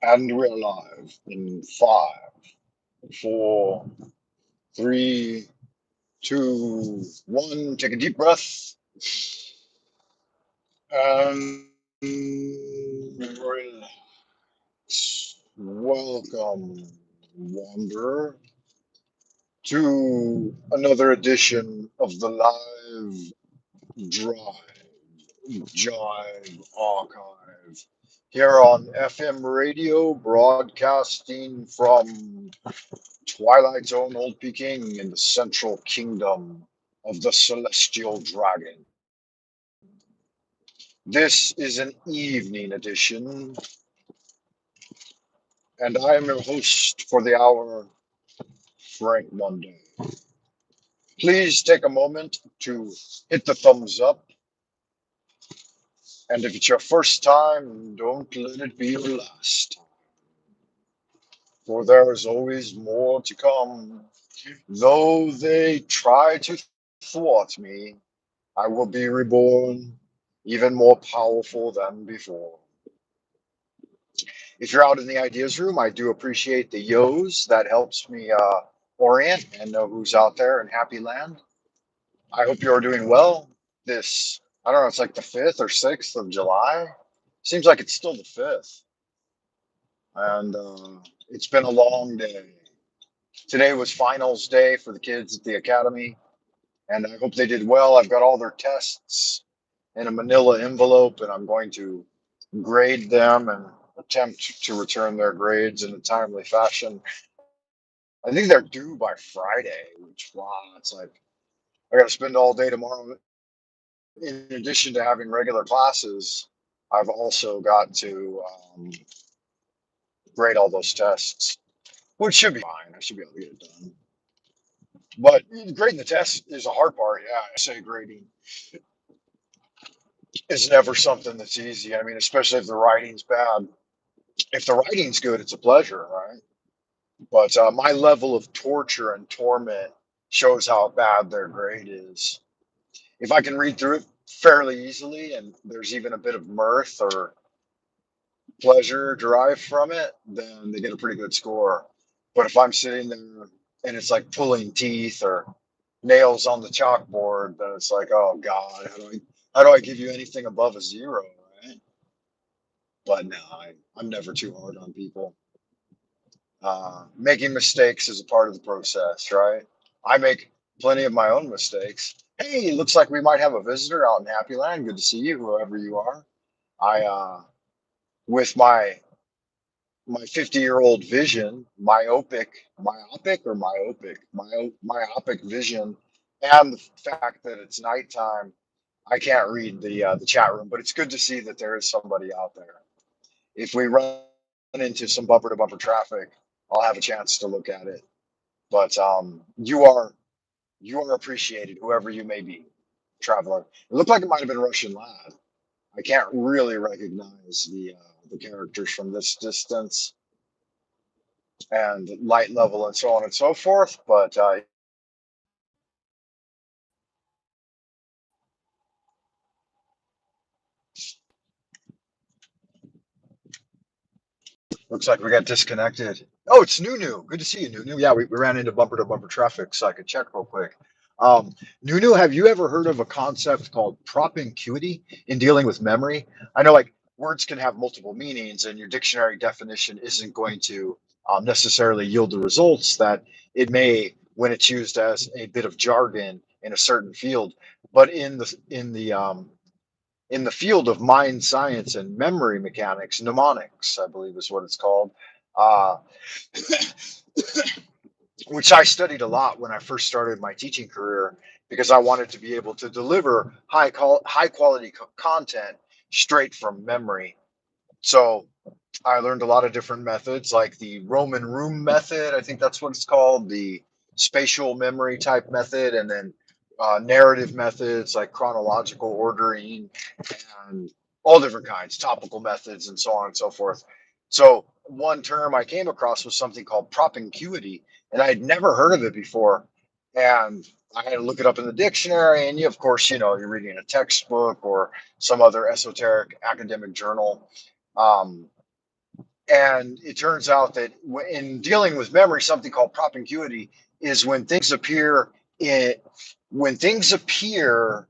And we're live in five, four, three, two, one. Take a deep breath. And welcome, Wanderer, to another edition of the Live Drive, Jive Archive, here on FM radio, broadcasting from Twilight Zone Old Peking in the central kingdom of the celestial dragon. This is an evening edition, and I am your host for the hour, Frank Monday. Please take a moment to hit the thumbs up, and if it's your first time, don't let it be your last, for there is always more to come. Though they try to thwart me, I will be reborn, even more powerful than before. If you're out in the ideas room, I do appreciate the yos. That helps me orient and know who's out there in happy land. I hope you are doing well. I don't know, it's like the 5th or 6th of July. Seems like it's still the 5th. And it's been a long day. Today was finals day for the kids at the academy, and I hope they did well. I've got all their tests in a manila envelope, and I'm going to grade them and attempt to return their grades in a timely fashion. I think they're due by Friday, which, wow, it's like I got to spend all day tomorrow. In addition to having regular classes, I've also got to grade all those tests, which should be fine. I should be able to get it done. But grading the test is a hard part. Yeah, I say grading is never something that's easy. I mean, especially if the writing's bad. If the writing's good, it's a pleasure, right? But my level of torture and torment shows how bad their grade is. If I can read through it fairly easily and there's even a bit of mirth or pleasure derived from it, then they get a pretty good score. But if I'm sitting there and it's like pulling teeth or nails on the chalkboard, then it's like, oh God, how do I give you anything above a zero, right? But no, I'm never too hard on people. Making mistakes is a part of the process, right? I make plenty of my own mistakes. Hey, looks like we might have a visitor out in Happy Land. Good to see you, whoever you are. I, with my 50-year-old vision, myopic vision, and the fact that it's nighttime, I can't read the chat room. But it's good to see that there is somebody out there. If we run into some bumper to bumper traffic, I'll have a chance to look at it. But you are appreciated, whoever you may be, traveler. It looked like it might have been Russian lad. I can't really recognize the characters from this distance and light level and so on and so forth. But looks like we got disconnected. Oh, it's Nunu. Good to see you, Nunu. Yeah, we ran into bumper to bumper traffic, so I could check real quick. Nunu, have you ever heard of a concept called propinquity in dealing with memory? I know, like, words can have multiple meanings, and your dictionary definition isn't going to necessarily yield the results that it may when it's used as a bit of jargon in a certain field. But in the field of mind science and memory mechanics, mnemonics, I believe is what it's called, uh, which I studied a lot when I first started my teaching career because I wanted to be able to deliver high quality content straight from memory. So I learned a lot of different methods, like the Roman room method. I think that's what it's called, the spatial memory type method, and then narrative methods like chronological ordering and all different kinds, topical methods, and so on and so forth. So one term I came across was something called propinquity, and I had never heard of it before. And I had to look it up in the dictionary, and you, of course, you're reading a textbook or some other esoteric academic journal. Um, And it turns out that in dealing with memory, something called propinquity is in when things appear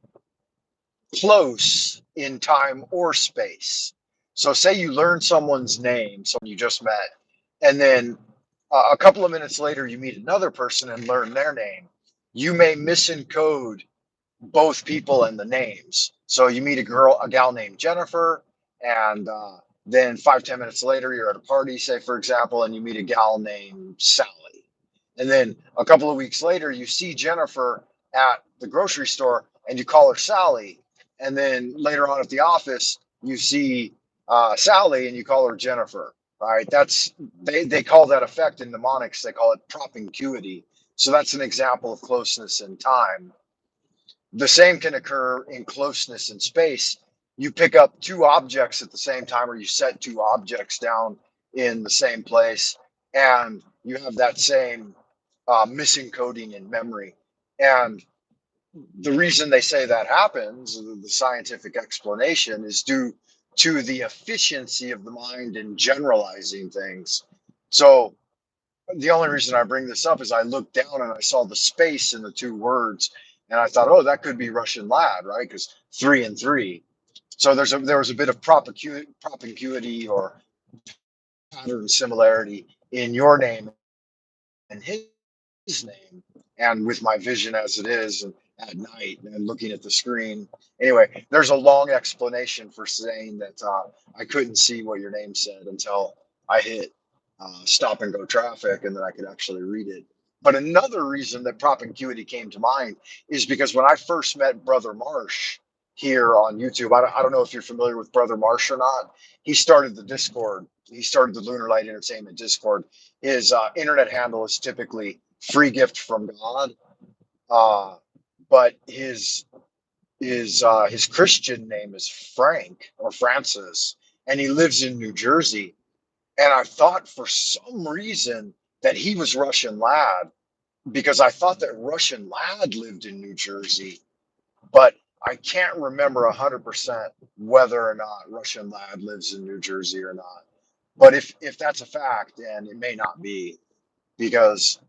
close in time or space. So, say you learn someone's name, someone you just met, and then a couple of minutes later you meet another person and learn their name. You may misencode both people and the names. So you meet a gal named Jennifer, and then 5, 10 minutes later, you're at a party, say for example, and you meet a gal named Sally. And then a couple of weeks later, you see Jennifer at the grocery store, and you call her Sally. And then later on at the office, you see Sally, and you call her Jennifer. Right? They call that effect in mnemonics. They call it propinquity. So that's an example of closeness in time. The same can occur in closeness in space. You pick up two objects at the same time, or you set two objects down in the same place, and you have that same missing coding in memory. And the reason they say that happens, the scientific explanation, is due to the efficiency of the mind in generalizing things. So the only reason I bring this up is I looked down and I saw the space in the two words, and I thought, oh, that could be Russian lad, right? Because 3 and 3. So there was a bit of propinquity or pattern similarity in your name and his name, and with my vision as it is, and at night and looking at the screen. Anyway, there's a long explanation for saying that I couldn't see what your name said until I hit stop and go traffic, and then I could actually read it. But another reason that propinquity came to mind is because when I first met Brother Marsh here on YouTube, I don't know if you're familiar with Brother Marsh or not. He started the Discord. He started the Lunar Light Entertainment Discord. His internet handle is typically free gift from God, uh, but his Christian name is Frank or Francis, and he lives in New Jersey. And I thought for some reason that he was Russian lad because I thought that Russian lad lived in New Jersey, but I can't remember 100% whether or not Russian lad lives in New Jersey or not. But if that's a fact, then it may not be because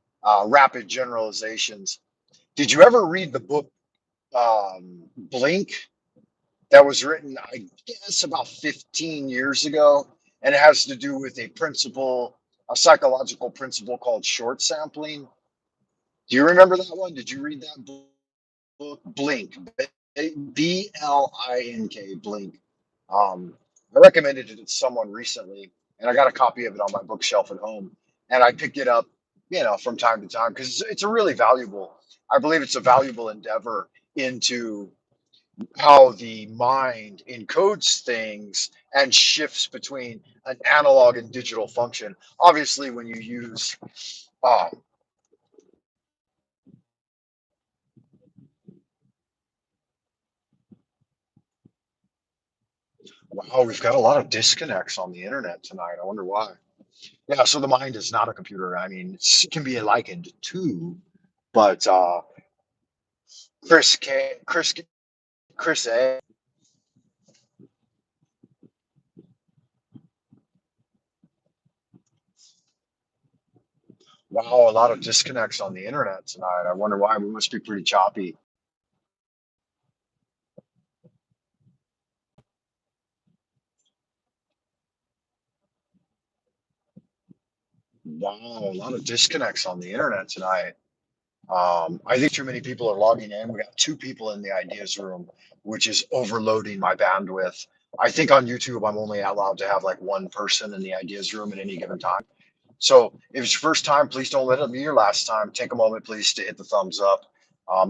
rapid generalizations. Did you ever read the book Blink that was written, I guess, about 15 years ago? And it has to do with a psychological principle called short sampling. Do you remember that one? Did you read that book, Blink? Blink, Blink. I recommended it to someone recently, and I got a copy of it on my bookshelf at home. And I picked it up, from time to time because it's a really valuable. I believe it's a valuable endeavor into how the mind encodes things and shifts between an analog and digital function. Obviously, when you use, uh, wow, we've got a lot of disconnects on the internet tonight. I wonder why. Yeah, so the mind is not a computer. I mean, it can be likened to, but Chris K, Chris A. Wow, a lot of disconnects on the internet tonight. I wonder why. We must be pretty choppy. Wow, a lot of disconnects on the internet tonight. I think too many people are logging in. We got two people in the ideas room, which is overloading my bandwidth. I think on YouTube, I'm only allowed to have like one person in the ideas room at any given time. So if it's your first time, please don't let it be your last time. Take a moment, please, to hit the thumbs up.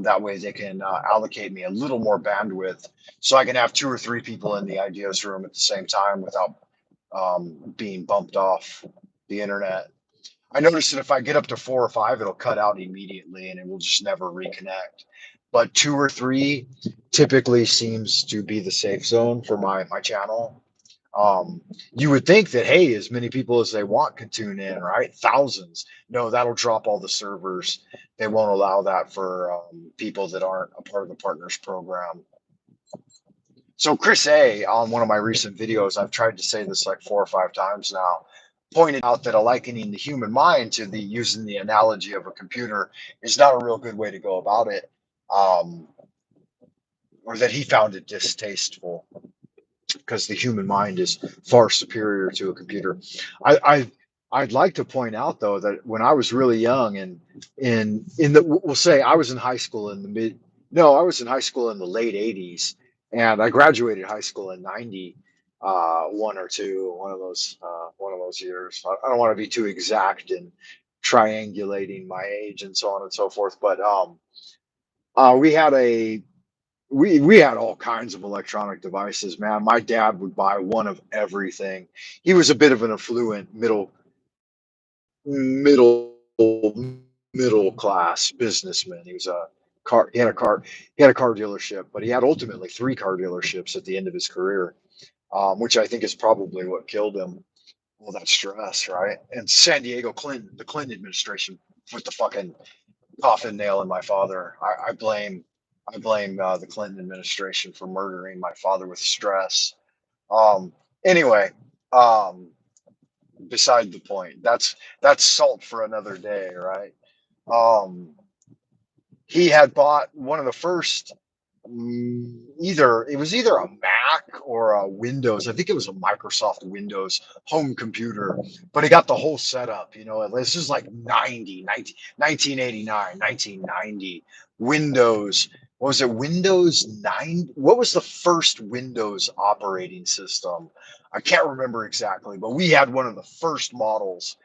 That way they can allocate me a little more bandwidth so I can have two or three people in the ideas room at the same time without being bumped off the internet. I noticed that if I get up to 4 or 5, it'll cut out immediately and it will just never reconnect. But two or three typically seems to be the safe zone for my channel. You would think that, hey, as many people as they want can tune in, right? Thousands. No, that'll drop all the servers. They won't allow that for people that aren't a part of the partners program. So Chris A, on one of my recent videos, I've tried to say this like 4 or 5 times now. pointed out that a likening the human mind to the using the analogy of a computer is not a real good way to go about it, um, or that he found it distasteful because the human mind is far superior to a computer. I'd like to point out though that when I was really young and in the we'll say I was in high school in the mid no I was in high school in the late '80s, and I graduated high school in '90, one or two one of those years. I don't want to be too exact in triangulating my age and so on and so forth, but we had a we had all kinds of electronic devices, man. My dad would buy one of everything. He was a bit of an affluent middle middle class businessman. He was a car he had a car dealership, but he had ultimately three car dealerships at the end of his career, which I think is probably what killed him. All that stress, right? And San Diego Clinton, the Clinton administration, put the fucking coffin nail in my father. I blame the Clinton administration for murdering my father with stress. Um, anyway, um, beside the point. That's salt for another day, right? Um, he had bought one of the first either it was either a Mac or a Windows. I think it was a Microsoft Windows home computer, but he got the whole setup. You know, this is like 1989, 1990. Windows. What was it? Windows 9? What was the first Windows operating system? I can't remember exactly, but we had one of the first models.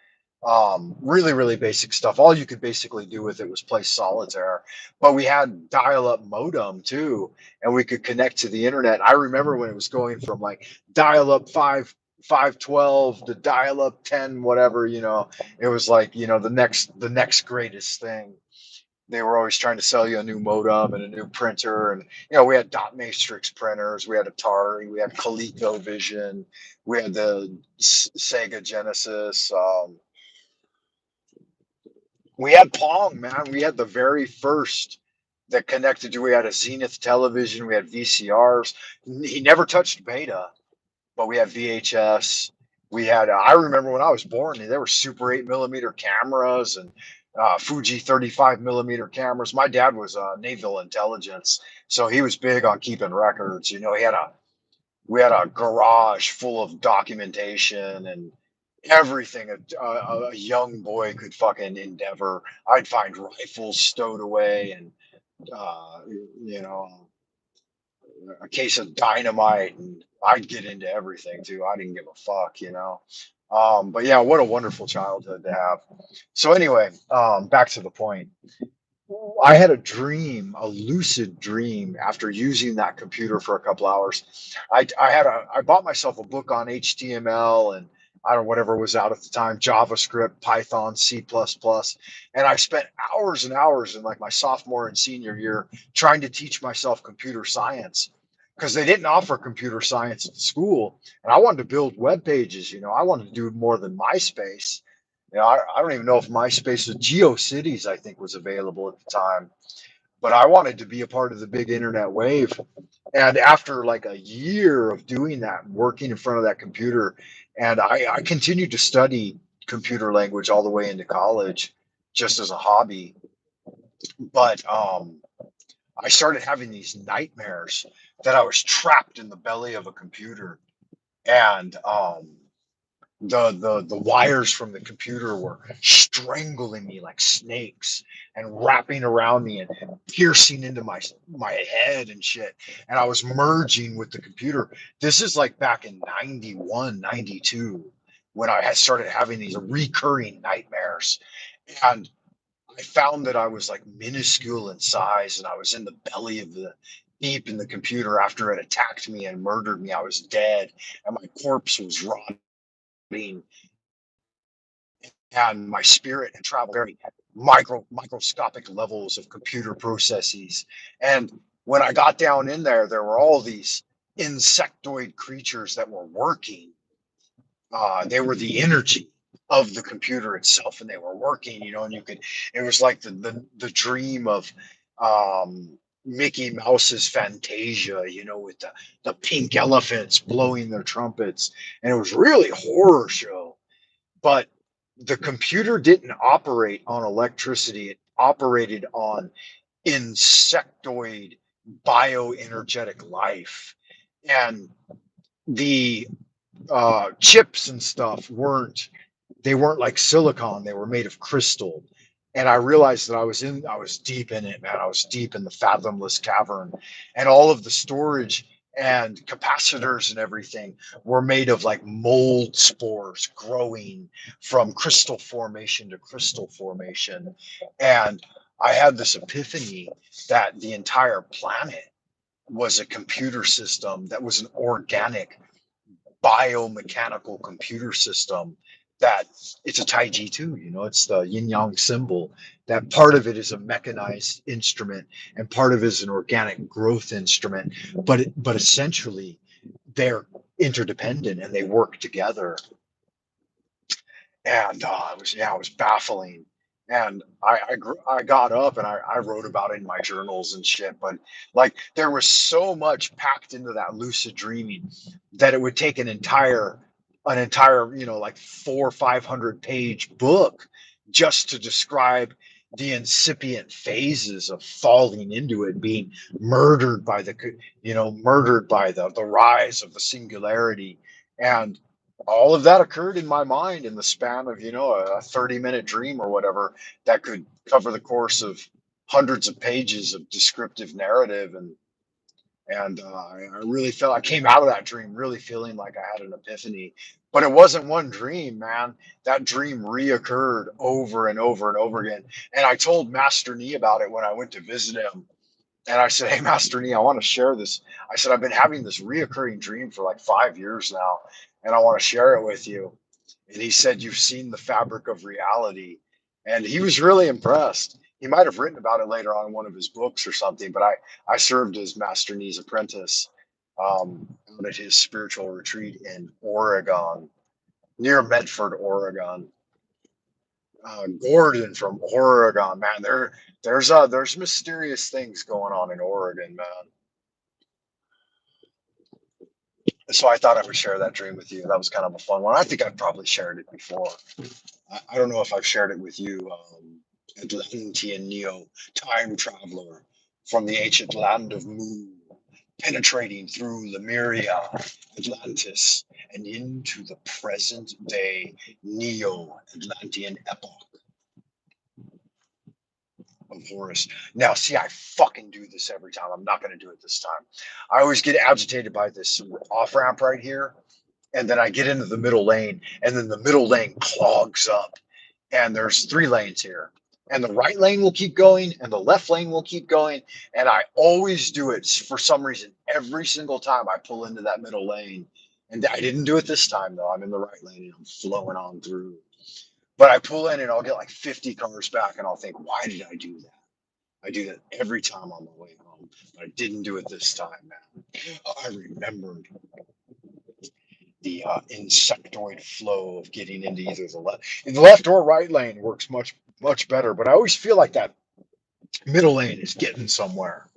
Really, really basic stuff. All you could basically do with it was play solitaire, but we had dial-up modem too, and we could connect to the internet. I remember when it was going from like dial-up 512 to dial-up 10 whatever, it was like, the next greatest thing. They were always trying to sell you a new modem and a new printer, and we had dot matrix printers, we had Atari, we had ColecoVision, we had the Sega Genesis. We had Pong, man. We had the very first that connected to. We had a Zenith television. We had VCRs. He never touched Beta, but we had VHS. We had. I remember when I was born, there were Super 8 millimeter cameras and Fuji 35 millimeter cameras. My dad was naval intelligence, so he was big on keeping records. We had a garage full of documentation and everything a young boy could fucking endeavor. I'd find rifles stowed away and uh, you know a case of dynamite, and I'd get into everything too. I didn't give a fuck. But yeah, what a wonderful childhood to have. So anyway, back to the point. I had a dream, a lucid dream, after using that computer for a couple hours. I bought myself a book on HTML and I don't know whatever was out at the time, JavaScript, Python, C++, and I spent hours and hours in like my sophomore and senior year trying to teach myself computer science because they didn't offer computer science at school, and I wanted to build web pages. I wanted to do more than MySpace. I don't even know if MySpace was GeoCities, I think, was available at the time, but I wanted to be a part of the big internet wave. And after like a year of doing that, working in front of that computer, and I continued to study computer language all the way into college, just as a hobby. But I started having these nightmares that I was trapped in the belly of a computer, and the wires from the computer were strangling me like snakes and wrapping around me and piercing into my head and shit, and I was merging with the computer. This is like back in 91, 92, when I had started having these recurring nightmares, and I found that I was like minuscule in size, and I was in the belly of the deep in the computer after it attacked me and murdered me. I was dead, and my corpse was rotting, and my spirit had traveled very microscopic levels of computer processes. And when I got down in there, there were all these insectoid creatures that were working. They were the energy of the computer itself, and they were working. And it was like the dream of Mickey Mouse's Fantasia, with the pink elephants blowing their trumpets, and it was really horror show. but the computer didn't operate on electricity. It operated on insectoid bioenergetic life. And the chips and stuff weren't like silicon, they were made of crystal. And I realized that I was deep in it, man. I was deep in the fathomless cavern, and all of the storage and capacitors and everything were made of like mold spores growing from crystal formation to crystal formation. And I had this epiphany that the entire planet was a computer system that was an organic biomechanical computer system, that it's a taiji too, it's the yin yang symbol, that part of it is a mechanized instrument and part of it is an organic growth instrument, but essentially they're interdependent and they work together. And it was baffling. And I got up and I wrote about it in my journals and shit. But like there was so much packed into that lucid dreaming that it would take an entire like 400 or 500 page book just to describe the incipient phases of falling into it, being murdered by the rise of the singularity. And all of that occurred in my mind in the span of a 30-minute dream or whatever, that could cover the course of hundreds of pages of descriptive narrative. And I really felt, I came out of that dream really feeling like I had an epiphany. But it wasn't one dream, man. That dream reoccurred over and over and over again. And I told Master Nee about it when I went to visit him. And I said, "Hey, Master Nee, I want to share this." I said, "I've been having this reoccurring dream for like 5 years now, and I want to share it with you." And he said, "You've seen the fabric of reality." And he was really impressed. He might have written about it later on in one of his books or something, but I served as Master Nee's apprentice out at his spiritual retreat in Oregon, near Medford, Oregon. Gordon from Oregon, man. There's mysterious things going on in Oregon, man. So I thought I would share that dream with you. That was kind of a fun one. I think I've probably shared it before. I don't know if I've shared it with you. Atlantean Neo, time traveler from the ancient land of Mu, penetrating through Lemuria, Atlantis, and into the present day Neo Atlantean epoch of Horus. Now, see, I fucking do this every time. I'm not going to do it this time. I always get agitated by this off ramp right here, and then I get into the middle lane, and then the middle lane clogs up, and there's 3 lanes here. And the right lane will keep going, and the left lane will keep going. And I always do it for some reason every single time I pull into that middle lane. And I didn't do it this time, though. I'm in the right lane and I'm flowing on through. But I pull in and I'll get like 50 cars back, and I'll think, why did I do that? I do that every time on my way home, but I didn't do it this time, man. I remembered the insectoid flow of getting into either the left or right lane works much better. But I always feel like that middle lane is getting somewhere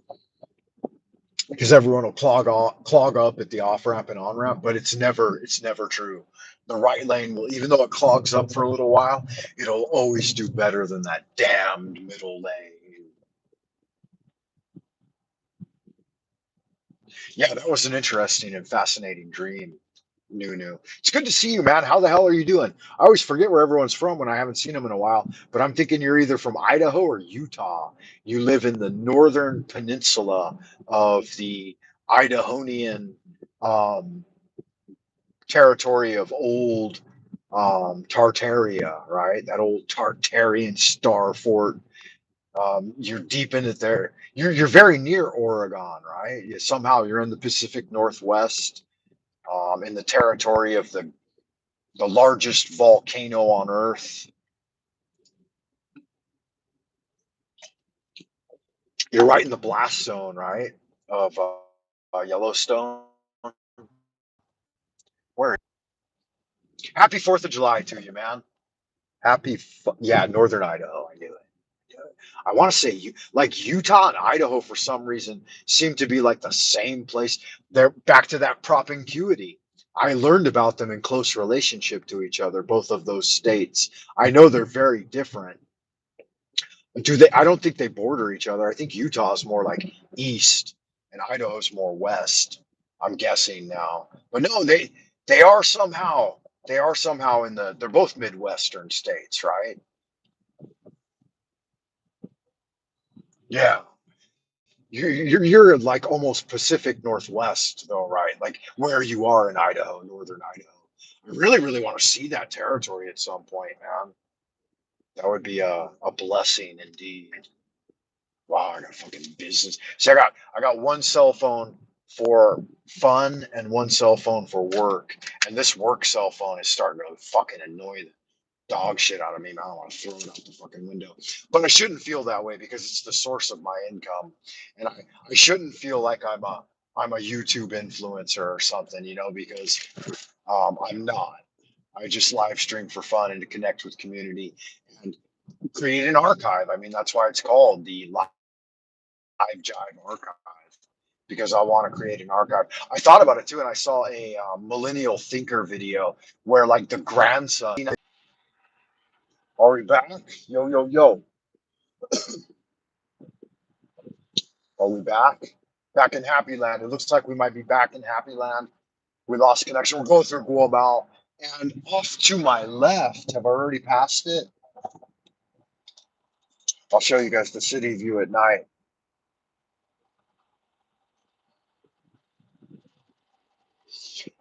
because everyone will clog up at the off ramp and on ramp, but it's never true. The right lane will, even though it clogs up for a little while, it'll always do better than that damned middle lane. Yeah, that was an interesting and fascinating dream. New. It's good to see you, man. How the hell are you doing? I always forget where everyone's from when I haven't seen them in a while, but I'm thinking you're either from Idaho or Utah. You live in the northern peninsula of the Idahonian um, territory of old Tartaria, right? That old Tartarian star fort. You're deep in it there. You're very near Oregon, right? Somehow you're in the Pacific Northwest, in the territory of the largest volcano on Earth. You're right in the blast zone, right, of Yellowstone. Where? Happy 4th of July to you, man. Yeah, Northern Idaho. I knew it. I want to say you like Utah and Idaho for some reason seem to be like the same place. They're back to that propinquity. I learned about them in close relationship to each other, both of those states. I know they're very different. Do they? I don't think they border each other. I think Utah is more like east, and Idaho is more west. I'm guessing now, but no, they are somehow in the. They're both Midwestern states, right? Yeah, you're like almost Pacific Northwest though, right? Like where you are in Idaho, northern Idaho. I really want to see that territory at some point, man. That would be a blessing indeed. Wow, I got fucking business. See, I got one cell phone for fun and one cell phone for work. And this work cell phone is starting to fucking annoy the dog shit out of me. Man, I don't want to throw it out the fucking window. But I shouldn't feel that way because it's the source of my income. And I shouldn't feel like I'm a YouTube influencer or something, because I'm not. I just live stream for fun and to connect with community and create an archive. I mean, that's why it's called the Jive archive because I want to create an archive. I thought about it too, and I saw a millennial thinker video where like the grandson. Are we back? Yo yo yo. Are we back? Back in Happy Land. It looks like we might be back in Happy Land. We lost connection. We'll go through Guobao. And off to my left, have I already passed it? I'll show you guys the city view at night.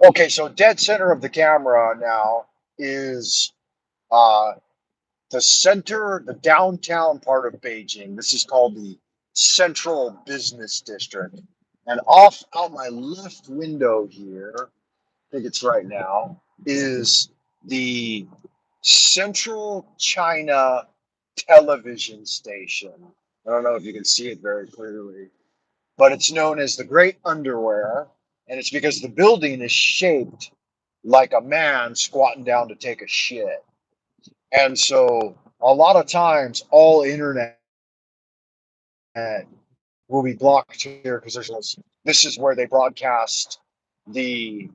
Okay, so dead center of the camera now is uh, the center, the downtown part of Beijing. This is called the Central Business District. And off out my left window here, I think it's right now, is the Central China television station. I don't know if you can see it very clearly, but it's known as the Great Underwear. And it's because the building is shaped like a man squatting down to take a shit. And so a lot of times all internet will be blocked here because this is where they broadcast the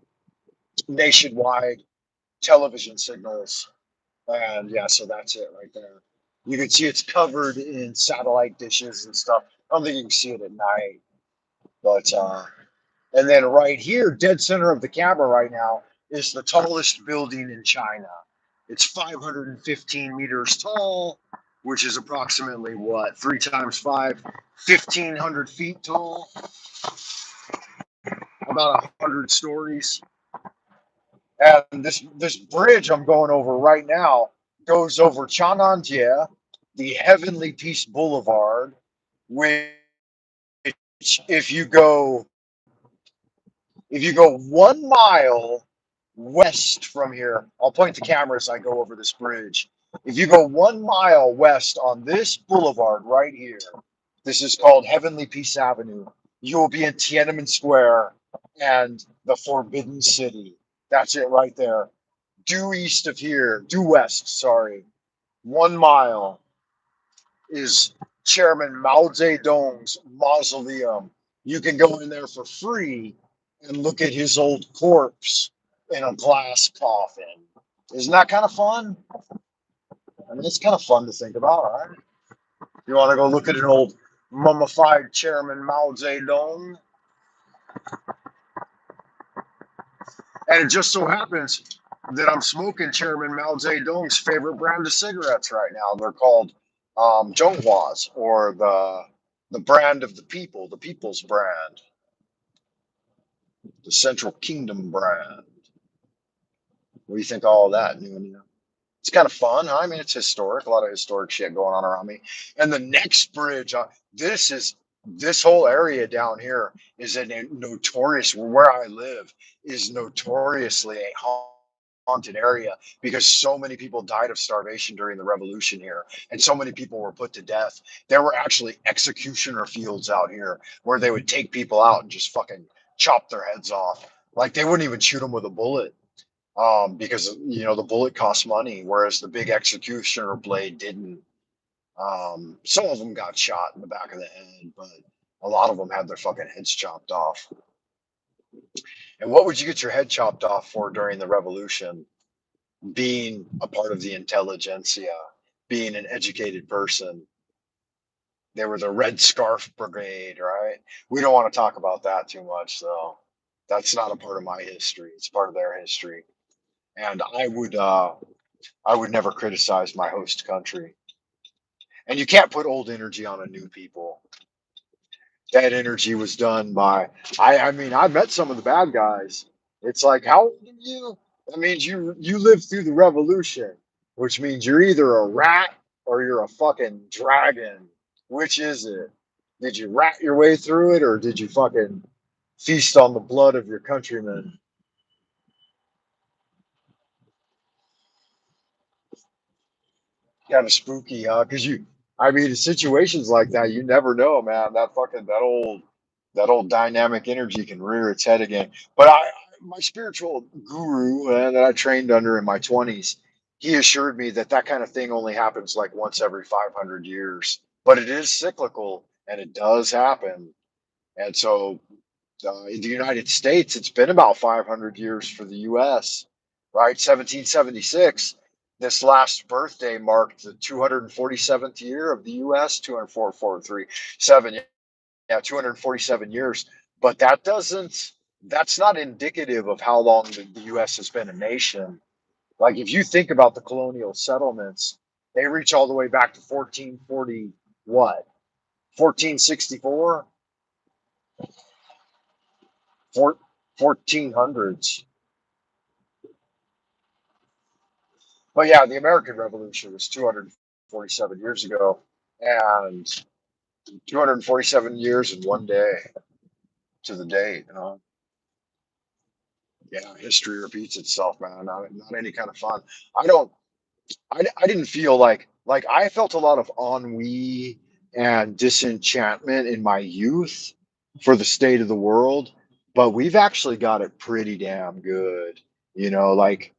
nationwide television signals. And yeah, so that's it right there. You can see it's covered in satellite dishes and stuff. I don't think you can see it at night, but and then right here, dead center of the camera right now, is the tallest building in China. It's 515 meters tall, which is approximately what, 3 times 5, 1,500 feet tall, about 100 stories. And this bridge I'm going over right now goes over Chananjie, the Heavenly Peace Boulevard, which if you go if you go 1 mile west from here, I'll point the camera as I go over this bridge. If you go 1 mile west on this boulevard right here, this is called Heavenly Peace Avenue. You will be in Tiananmen Square and the Forbidden City. That's it right there. Due west, sorry. 1 mile is Chairman Mao Zedong's mausoleum. You can go in there for free and look at his old corpse in a glass coffin. Isn't that kind of fun? I mean, it's kind of fun to think about, right? You want to go look at an old mummified Chairman Mao Zedong? And it just so happens that I'm smoking Chairman Mao Zedong's favorite brand of cigarettes right now. They're called Zhonghua's, or the brand of the people's brand, the Central Kingdom brand. What do you think of all of that? It's kind of fun, huh? I mean, it's historic. A lot of historic shit going on around me. And the next bridge, this whole area down here is a notorious, where I live is notoriously a haunted area because so many people died of starvation during the revolution here, and so many people were put to death. There were actually executioner fields out here where they would take people out and just fucking chop their heads off. Like they wouldn't even shoot them with a bullet, because the bullet costs money, whereas the big executioner blade didn't. Some of them got shot in the back of the head, but a lot of them had their fucking heads chopped off. And what would you get your head chopped off for during the revolution? Being a part of the intelligentsia, being an educated person. They were the Red Scarf Brigade, right? We don't want to talk about that too much, though. That's not a part of my history. It's part of their history. And I would never criticize my host country. And you can't put old energy on a new people. That energy was done by I mean, I met some of the bad guys. It's like, how old are you? That means you lived through the revolution, which means you're either a rat or you're a fucking dragon. Which is it? Did you rat your way through it, or did you fucking feast on the blood of your countrymen? Kind of spooky, huh? Because I mean, in situations like that, you never know, man. That old dynamic energy can rear its head again. But my spiritual guru that I trained under in my 20s, he assured me that that kind of thing only happens like once every 500 years. But it is cyclical, and it does happen. And so in the United States, it's been about 500 years for the U.S., right? 1776. This last birthday marked the 247th year of the U.S., 247, yeah, 247 years. But that's not indicative of how long the U.S. has been a nation. Like, if you think about the colonial settlements, they reach all the way back to 1440, what? 1464? 1400s. But yeah, the American Revolution was 247 years ago, and 247 years in one day to the date. Yeah, history repeats itself, man. Not any kind of fun. I don't. I didn't feel like I felt a lot of ennui and disenchantment in my youth for the state of the world, but we've actually got it pretty damn good. Like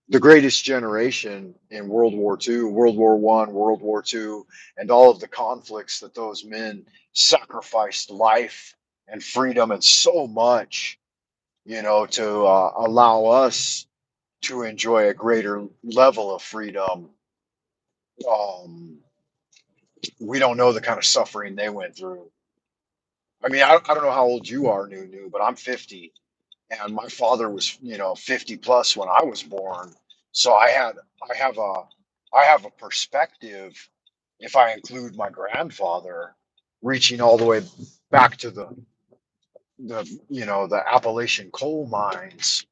the greatest generation in World War II, World War One, World War II, and all of the conflicts that those men sacrificed life and freedom and so much, to allow us to enjoy a greater level of freedom. Um, we don't know the kind of suffering they went through. I mean, I don't know how old you are, new, but I'm 50, and my father was 50 plus when I was born. So I have a I have a perspective, if I include my grandfather, reaching all the way back to the Appalachian coal mines.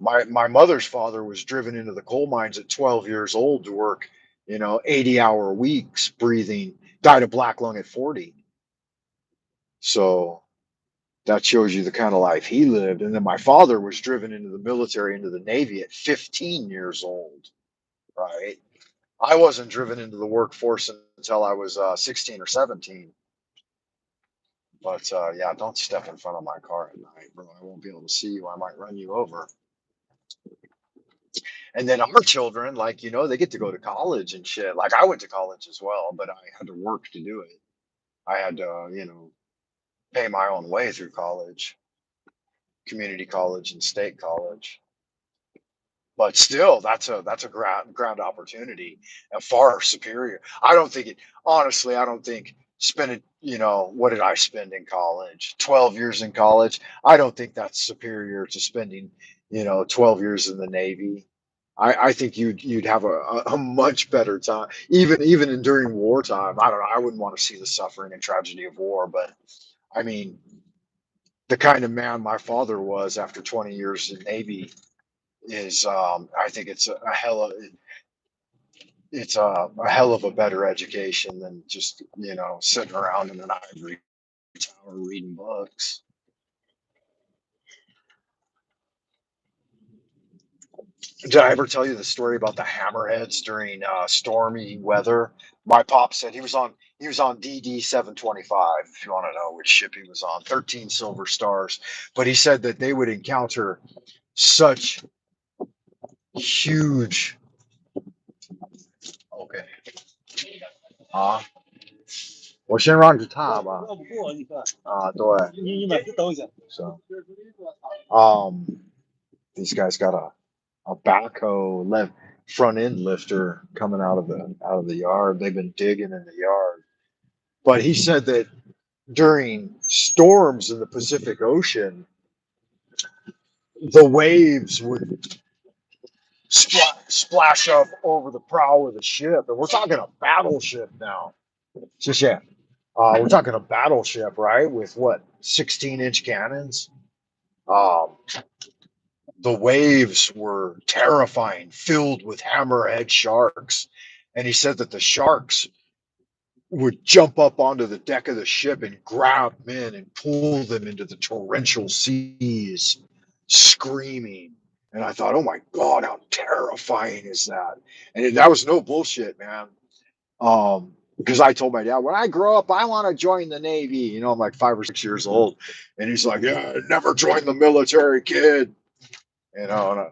My mother's father was driven into the coal mines at 12 years old to work 80-hour weeks breathing, died of black lung at 40. So that shows you the kind of life he lived. And then my father was driven into the military, into the Navy at 15 years old, right? I wasn't driven into the workforce until I was 16 or 17. But yeah, don't step in front of my car at night, bro. I won't be able to see you. I might run you over. And then our children, like, they get to go to college and shit. Like, I went to college as well, but I had to work to do it. I had to, pay my own way through college, community college and state college. But still, that's a ground opportunity and far superior. I don't think it honestly. I don't think spending what did I spend in college? 12 years in college. I don't think that's superior to spending 12 years in the Navy. I think you'd have a much better time, even during wartime. I don't know. I wouldn't want to see the suffering and tragedy of war, but I mean, the kind of man my father was after 20 years in Navy is I think it's a hell of a better education than just sitting around in an ivory tower reading books. Did I ever tell you the story about the hammerheads during stormy weather? My pop said he was on DD 725. If you want to know which ship he was on, 13 silver stars. But he said that they would encounter such huge. Okay. Huh? 我先让着他吧。对，so these guys got a backhoe left front end lifter coming out of the yard. They've been digging in the yard, but he said that during storms in the Pacific Ocean, the waves would splash up over the prow of the ship, and we're talking a battleship now. Just yeah, we're talking a battleship, right? With what 16-inch cannons. Um, the waves were terrifying, filled with hammerhead sharks, and he said that the sharks would jump up onto the deck of the ship and grab men and pull them into the torrential seas, screaming. And I thought, oh my God, how terrifying is that? And that was no bullshit, man. Because I told my dad, when I grow up, I want to join the Navy. You know, I'm like 5 or 6 years old. And he's like, yeah, never join the military, kid. You know,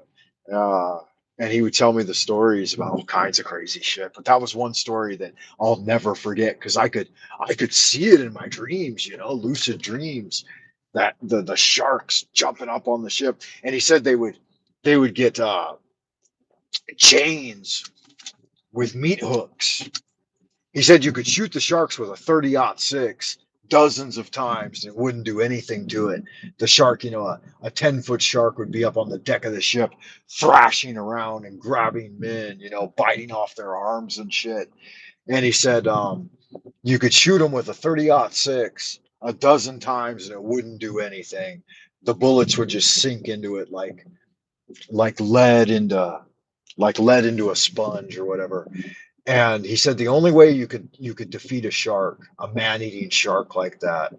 uh, and he would tell me the stories about all kinds of crazy shit. But that was one story that I'll never forget because I could see it in my dreams, you know, lucid dreams, that the sharks jumping up on the ship. And he said they would get chains with meat hooks. He said you could shoot the sharks with a 30-06 dozens of times and it wouldn't do anything to it. The shark, you know, a 10-foot shark would be up on the deck of the ship, thrashing around and grabbing men, you know, biting off their arms and shit. And he said you could shoot them with a 30-06 a dozen times and it wouldn't do anything. The bullets would just sink into it like lead into like lead into a sponge or whatever. And he said the only way you could defeat a shark, a man-eating shark like that,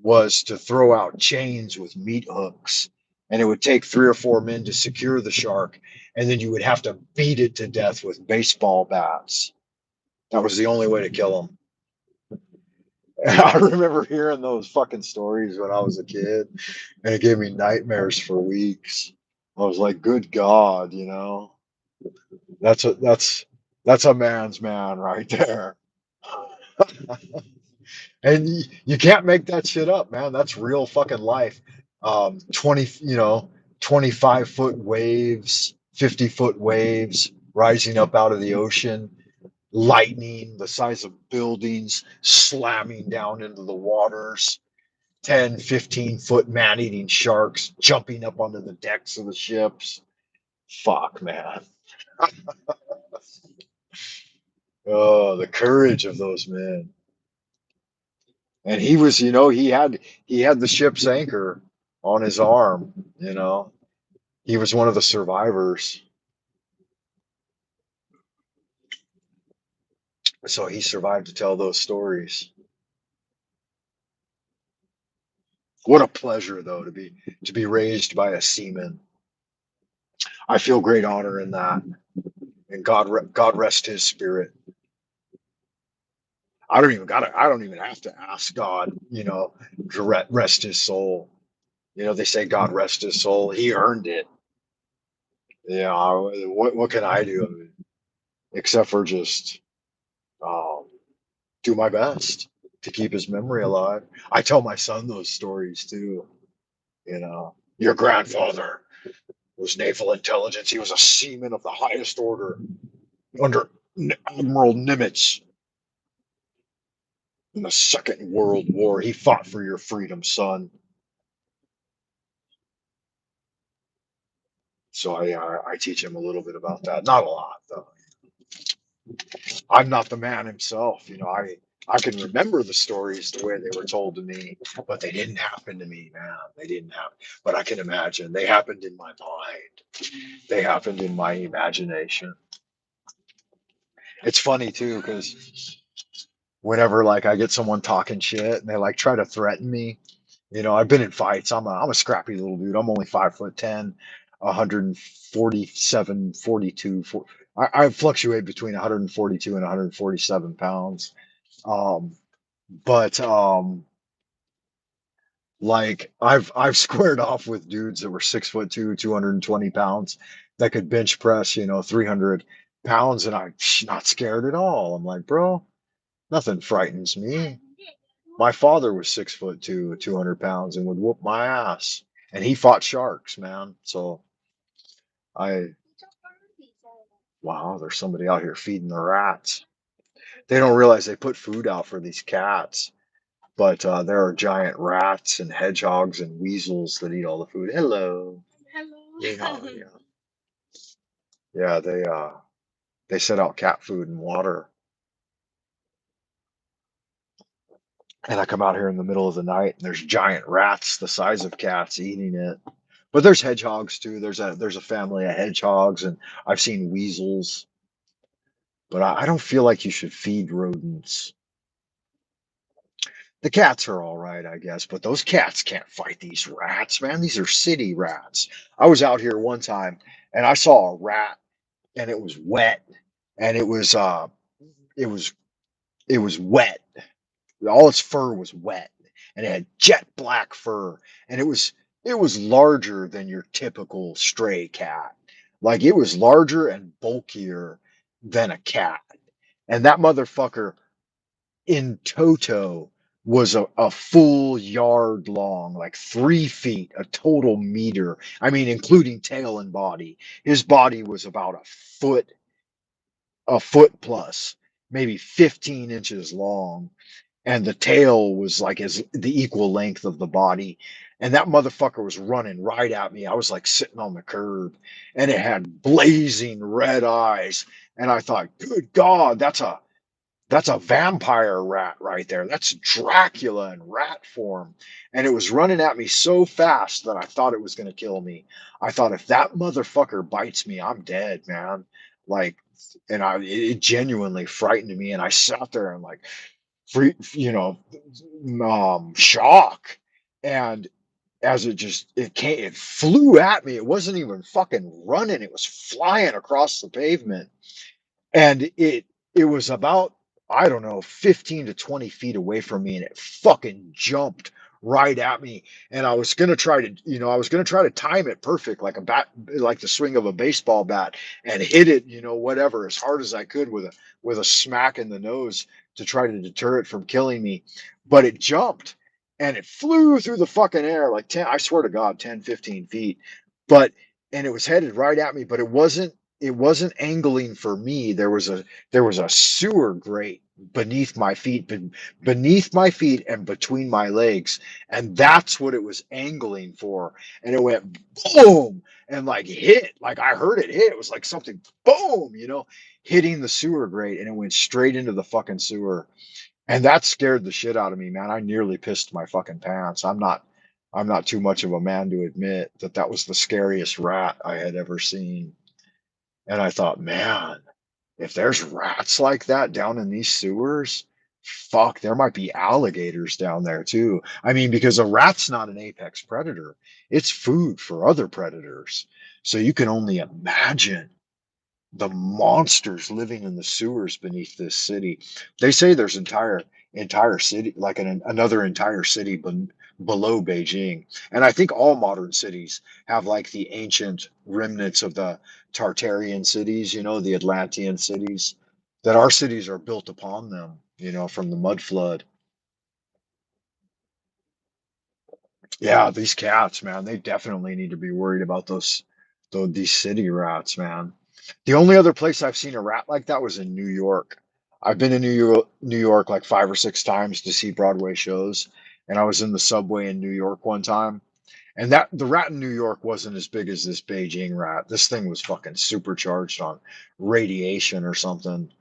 was to throw out chains with meat hooks. And it would take 3 or 4 men to secure the shark, and then you would have to beat it to death with baseball bats. That was the only way to kill him. And I remember hearing those fucking stories when I was a kid, and it gave me nightmares for weeks. I was like, "Good God, you know, that's a man's man right there." And you can't make that shit up, man. That's real fucking life. 20, you know, 25-foot waves, 50-foot waves rising up out of the ocean, lightning the size of buildings slamming down into the waters, 10, 15-foot man-eating sharks jumping up onto the decks of the ships. Fuck, man. Oh, the courage of those men. And he was, you know, he had the ship's anchor on his arm, you know. He was one of the survivors. So he survived to tell those stories. What a pleasure though to be raised by a seaman. I feel great honor in that. And God rest his spirit. I don't even have to ask God, you know, to rest his soul. You know, they say God rest his soul. He earned it. Yeah, what can I do except for just um, do my best to keep his memory alive. I tell my son those stories too. You know, your grandfather was naval intelligence. He was a seaman of the highest order under Admiral Nimitz in the Second World War. He fought for your freedom, son. So I teach him a little bit about that. Not a lot though. I'm not the man himself. You know, I can remember the stories the way they were told to me, but they didn't happen to me, man. They didn't happen. But I can imagine they happened in my mind. They happened in my imagination. It's funny too, because whenever like I get someone talking shit and they like try to threaten me, you know, I've been in fights. I'm a scrappy little dude. I'm only 5'10", 147, 42. I fluctuate between 142 and 147 pounds. Um, but like I've squared off with dudes that were 6'2", 220 pounds that could bench press, you know, 300 pounds, and I'm not scared at all. I'm like, bro, nothing frightens me. My father was 6'2", 200 pounds, and would whoop my ass. And he fought sharks, man. So I, wow, there's somebody out here feeding the rats. They don't realize they put food out for these cats, but there are giant rats and hedgehogs and weasels that eat all the food. Hello. Yeah, yeah, yeah. They set out cat food and water, and I come out here in the middle of the night, and there's giant rats the size of cats eating it. But there's hedgehogs too. There's a family of hedgehogs, and I've seen weasels. But I don't feel like you should feed rodents. The cats are all right, I guess, but those cats can't fight these rats, man. These are city rats. I was out here one time and I saw a rat and it was wet and it was it was wet. All its fur was wet and it had jet black fur and it was larger than your typical stray cat. Like it was larger and bulkier than a cat. And that motherfucker in toto was a full yard long, like 3 feet, a total meter. I mean, including tail and body. His body was about a foot plus, maybe 15 inches long, and the tail was like the equal length of the body. And that motherfucker was running right at me. I was like sitting on the curb, and it had blazing red eyes. And I thought, good God, that's a vampire rat right there. That's Dracula in rat form. And it was running at me so fast that I thought it was going to kill me. I thought if that motherfucker bites me, I'm dead, man. Like, and it genuinely frightened me. And I sat there and like, shock. And as it flew at me. It wasn't even fucking running. It was flying across the pavement, and it was about, I don't know, 15 to 20 feet away from me, and it fucking jumped right at me. And I was gonna try to time it perfect, like a bat, like the swing of a baseball bat, and hit it, whatever, as hard as I could with a smack in the nose to try to deter it from killing me. But it jumped and it flew through the fucking air like 10, I swear to God, 10, 15 feet. But and it was headed right at me, but it wasn't angling for me. There was a sewer grate beneath my feet and between my legs, and that's what it was angling for. And it went boom and like hit, like I heard it hit. It was like something boom, hitting the sewer grate, and it went straight into the fucking sewer. And that scared the shit out of me, man. I nearly pissed my fucking pants. I'm not too much of a man to admit that that was the scariest rat I had ever seen. And I thought, man, if there's rats like that down in these sewers, fuck, there might be alligators down there too. I mean, because a rat's not an apex predator, it's food for other predators. So you can only imagine the monsters living in the sewers beneath this city. They say there's entire city, like another entire city below Beijing. And I think all modern cities have like the ancient remnants of the Tartarian cities, the Atlantean cities, that our cities are built upon them, from the mud flood. Yeah, these cats, man, they definitely need to be worried about these city rats, man. The only other place I've seen a rat like that was in New York. I've been in New York like 5 or 6 times to see Broadway shows, and I was in the subway in New York one time, and that the rat in New York wasn't as big as this Beijing rat. This thing was fucking supercharged on radiation or something.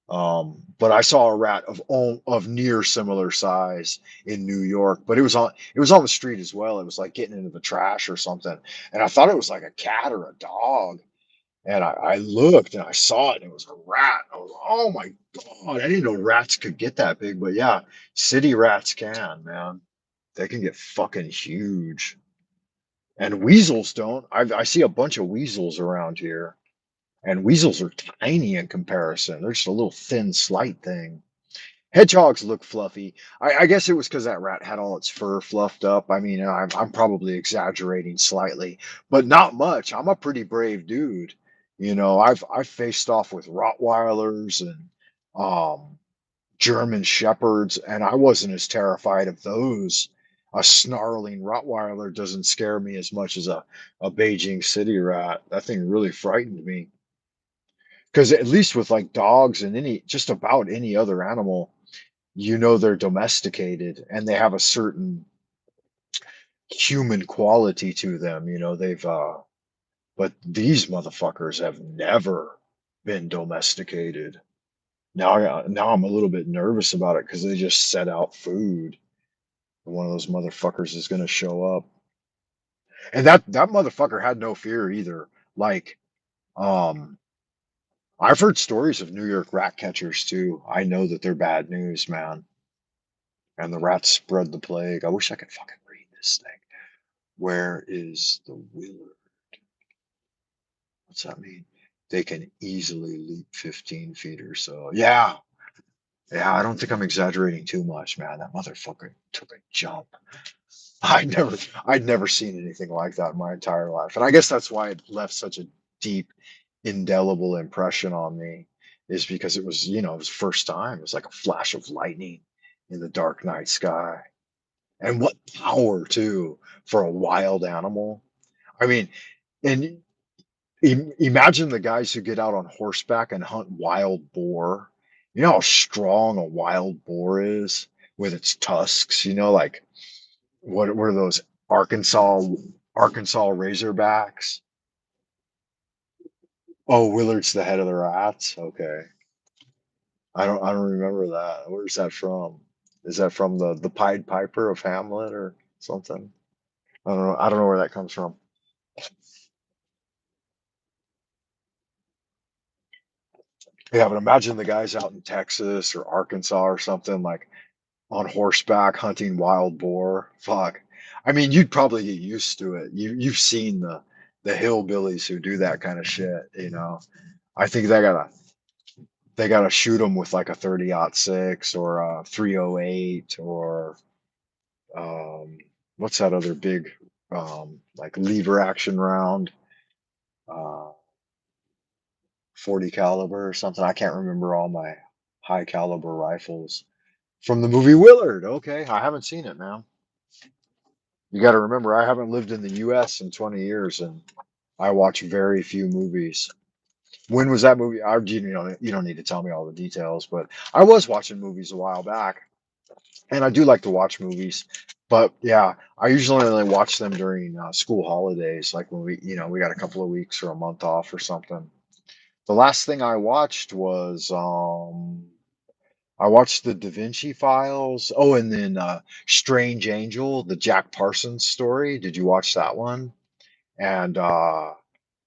But I saw a rat of near similar size in New York, but it was on the street as well. It was like getting into the trash or something, and I thought it was like a cat or a dog. And I looked and I saw it, and it was a rat. I was, oh my God, I didn't know rats could get that big, but yeah, city rats can, man. They can get fucking huge. And weasels don't. I see a bunch of weasels around here. And weasels are tiny in comparison. They're just a little thin, slight thing. Hedgehogs look fluffy. I guess it was because that rat had all its fur fluffed up. I mean, I'm probably exaggerating slightly, but not much. I'm a pretty brave dude. I've faced off with Rottweilers and um, German shepherds, and I wasn't as terrified of those. A snarling Rottweiler doesn't scare me as much as a Beijing city rat. That thing really frightened me. Because at least with like dogs and any just about any other animal, you know they're domesticated and they have a certain human quality to them. You know, but these motherfuckers have never been domesticated. Now I'm a little bit nervous about it because they just set out food. One of those motherfuckers is going to show up, and that motherfucker had no fear either. Like, um, I've heard stories of New York rat catchers too. I know that they're bad news, man. And the rats spread the plague. I wish I could fucking read this thing. Where is the Willard? What's that mean? They can easily leap 15 feet or so. Yeah, yeah. I don't think I'm exaggerating too much, man. That motherfucker took a jump. I'd never seen anything like that in my entire life. And I guess that's why it left such a deep, indelible impression on me, is because it was, it was first time. It was like a flash of lightning in the dark night sky. And what power, too, for a wild animal. I mean, and imagine the guys who get out on horseback and hunt wild boar. You know how strong a wild boar is with its tusks, like what were those Arkansas Razorbacks? Oh, Willard's the head of the rats. Okay. I don't remember that. Where's that from? Is that from the Pied Piper of Hamlet or something? I don't know where that comes from. Yeah, but imagine the guys out in Texas or Arkansas or something like on horseback hunting wild boar. Fuck. I mean, you'd probably get used to it. You've seen the hillbillies who do that kind of shit. I think they gotta shoot them with like a 30-06 or a 308 or um, what's that other big like lever action round, uh, 40 caliber or something. I can't remember all my high caliber rifles from the movie Willard. Okay, I haven't seen it, man. You got to remember, I haven't lived in the U.S. in 20 years, and I watch very few movies. When was that movie? You don't need to tell me all the details, but I was watching movies a while back, and I do like to watch movies. But yeah, I usually only watch them during school holidays, like when we got a couple of weeks or a month off or something. The last thing I watched was I watched the Da Vinci Files. Oh, and then Strange Angel, the Jack Parsons story. Did you watch that one? And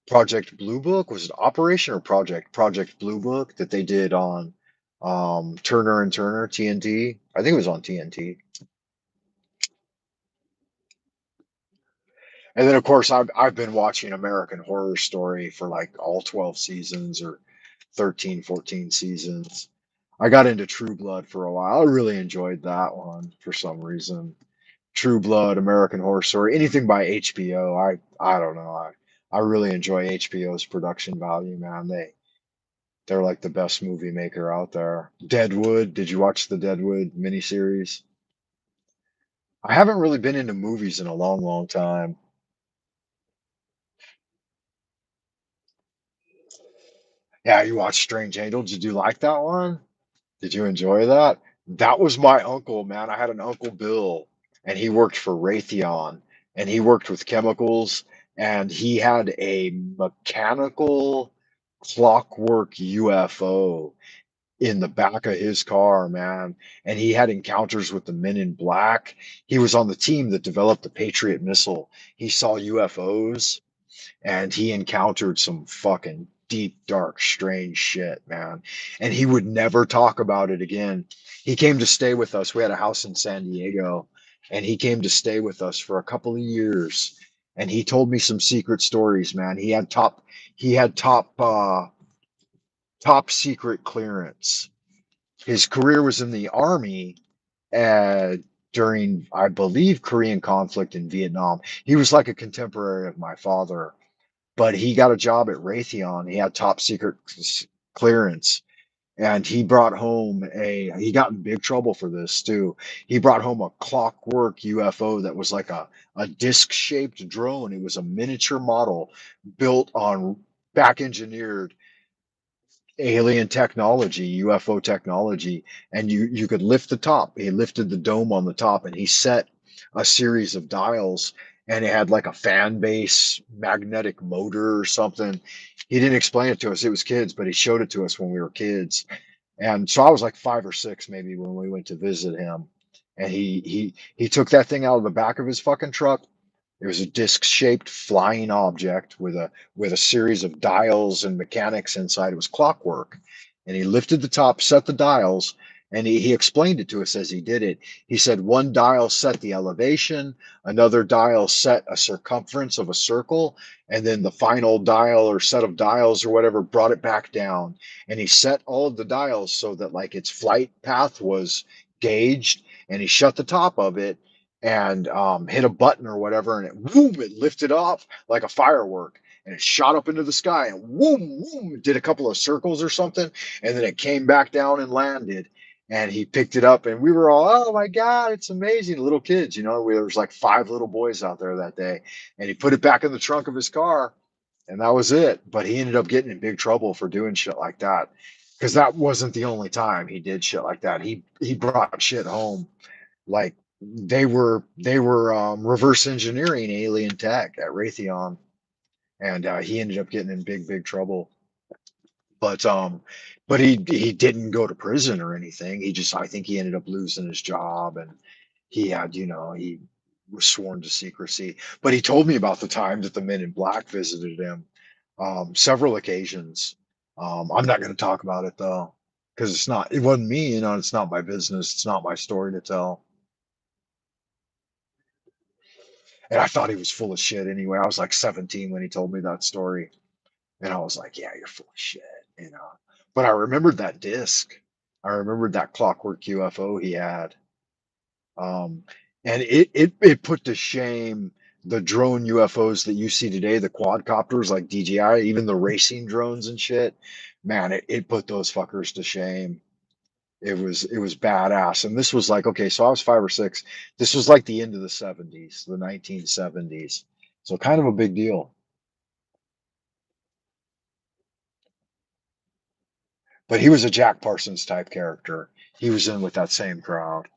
Project Blue Book, was it Operation or Project Blue Book that they did on Turner and Turner TNT? I think it was on TNT. And then of course I've been watching American Horror Story for like all 12 seasons or 13, 14 seasons. I got into True Blood for a while. I really enjoyed that one for some reason. True Blood, American Horror Story, anything by HBO. I don't know. I really enjoy HBO's production value, man. They're like the best movie maker out there. Deadwood, did you watch the Deadwood miniseries? I haven't really been into movies in a long, long time. Yeah, you watched Strange Angel. Did you like that one? Did you enjoy that? That was my uncle, man. I had an Uncle Bill, and he worked for Raytheon, and he worked with chemicals, and he had a mechanical clockwork UFO in the back of his car, man. And he had encounters with the men in black. He was on the team that developed the Patriot missile. He saw UFOs and he encountered some fucking deep, dark, strange shit, man. And he would never talk about it again. He came to stay with us. We had a house in San Diego, and he came to stay with us for a couple of years. And he told me some secret stories, man. He had top secret clearance. His career was in the army uh, during, I believe, Korean conflict in Vietnam. He was like a contemporary of my father, but he got a job at Raytheon. He had top secret clearance, and he brought home he got in big trouble for this too. He brought home a clockwork UFO that was like a disc-shaped drone. It was a miniature model built on back engineered alien technology, UFO technology, and you could lift the top. He lifted the dome on the top, and he set a series of dials, and it had like a fan base magnetic motor or something. He didn't explain it to us. It was kids, but he showed it to us when we were kids. And so I was like 5 or 6 maybe when we went to visit him. And he took that thing out of the back of his fucking truck. It was a disc-shaped flying object with a series of dials and mechanics inside. It was clockwork. And he lifted the top, set the dials, and he explained it to us as he did it. He said one dial set the elevation, another dial set a circumference of a circle, and then the final dial or set of dials or whatever brought it back down. And he set all of the dials so that like its flight path was gauged, and he shut the top of it and hit a button or whatever, and it lifted off like a firework, and it shot up into the sky, and it did a couple of circles or something, and then it came back down and landed. And he picked it up, and we were all, "Oh my God, it's amazing!" Little kids, there was like 5 little boys out there that day, and he put it back in the trunk of his car, and that was it. But he ended up getting in big trouble for doing shit like that, because that wasn't the only time he did shit like that. He brought shit home like they were reverse engineering alien tech at Raytheon, and he ended up getting in big trouble. But he didn't go to prison or anything. I think he ended up losing his job, and he was sworn to secrecy. But he told me about the time that the Men in Black visited him, several occasions. I'm not going to talk about it though, because it wasn't me. It's not my business. It's not my story to tell. And I thought he was full of shit anyway. I was like 17 when he told me that story. And I was like, yeah, you're full of shit. But I remembered that disc. I remembered that clockwork UFO he had. Um, and it put to shame the drone UFOs that you see today, the quadcopters like DJI, even the racing drones and shit. Man, it put those fuckers to shame. It was badass. And this was like, okay, so I was 5 or 6. This was like the end of the 70s, the 1970s. So kind of a big deal. But he was a Jack Parsons type character. He was in with that same crowd.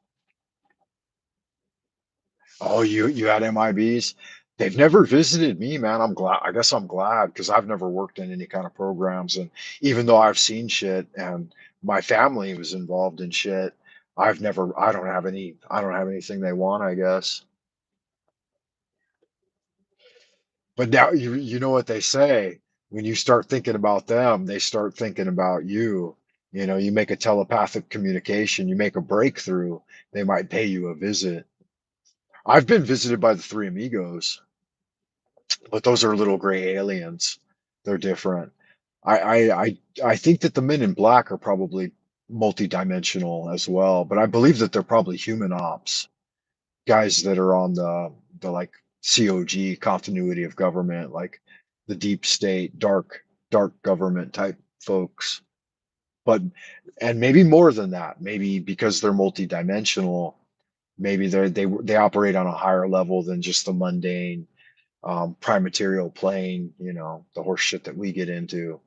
Oh, you had MIBs? They've never visited me, man. I'm glad. I guess I'm glad because I've never worked in any kind of programs. And even though I've seen shit and my family was involved in shit, I don't have anything they want, I guess. But now you know what they say. When you start thinking about them, they start thinking about you. You make a telepathic communication, you make a breakthrough, they might pay you a visit. I've been visited by the three amigos, but those are little gray aliens. They're different. I think that the men in black are probably multidimensional as well, but I believe that they're probably human ops, guys that are on the like COG, continuity of government, like the deep state, dark government type folks. But and maybe more than that, maybe because they're multidimensional, maybe they operate on a higher level than just the mundane prime material plane, the horse shit that we get into.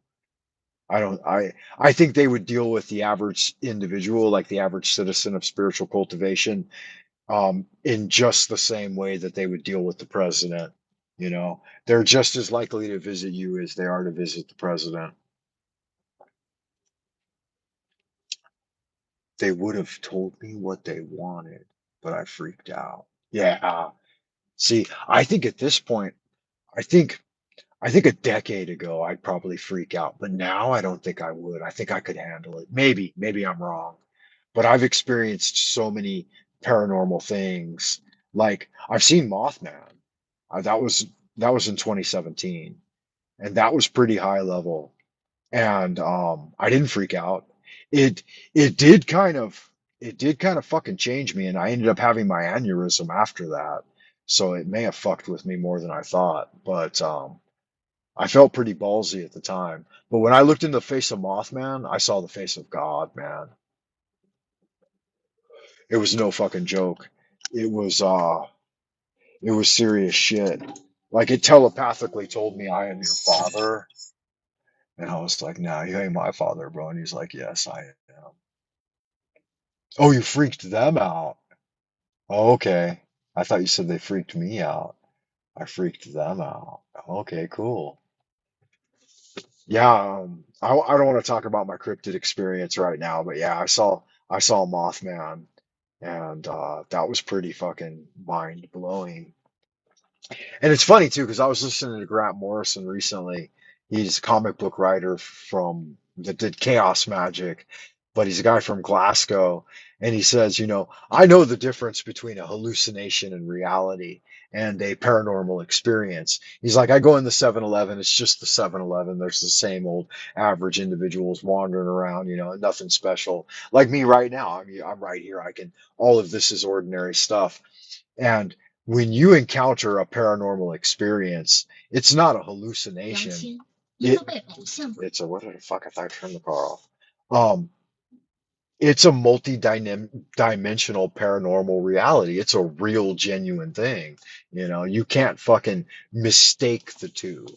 I think they would deal with the average individual, like the average citizen of spiritual cultivation, in just the same way that they would deal with the president. They're just as likely to visit you as they are to visit the president. They would have told me what they wanted, but I freaked out. Yeah. See, I think at this point, I think I think a decade ago I'd probably freak out, but now I don't think I would. I think I could handle it. Maybe I'm wrong, but I've experienced so many paranormal things. Like I've seen Mothman. Uh, that was that was in 2017, and that was pretty high level. And I didn't freak out. It it did kind of it did kind of fucking change me, and I ended up having my aneurysm after that. So it may have fucked with me more than I thought. But I felt pretty ballsy at the time. But when I looked in the face of Mothman, I saw the face of God, man. It was no fucking joke. It was it was serious shit. Like it telepathically told me I am your father. And I was like, nah, you ain't my father, bro. And he's like, yes, I am. Oh, you freaked them out. Oh, okay. I thought you said they freaked me out. I freaked them out. Okay, cool. Yeah, I don't want to talk about my cryptid experience right now, but yeah, I saw Mothman, and that was pretty fucking mind blowing. And it's funny too, because I was listening to Grant Morrison recently. He's a comic book writer from that did Chaos Magic, but he's a guy from Glasgow. And he says, I know the difference between a hallucination and reality and a paranormal experience. He's like, I go in the 7-Eleven, it's just the 7-Eleven. There's the same old average individuals wandering around, nothing special. Like me right now. I'm right here. All of this is ordinary stuff. And when you encounter a paranormal experience, it's not a hallucination. It, it's a what the fuck? I thought I turned the car off. Um, it's a multi-dimensional paranormal reality. It's a real, genuine thing. You can't fucking mistake the two.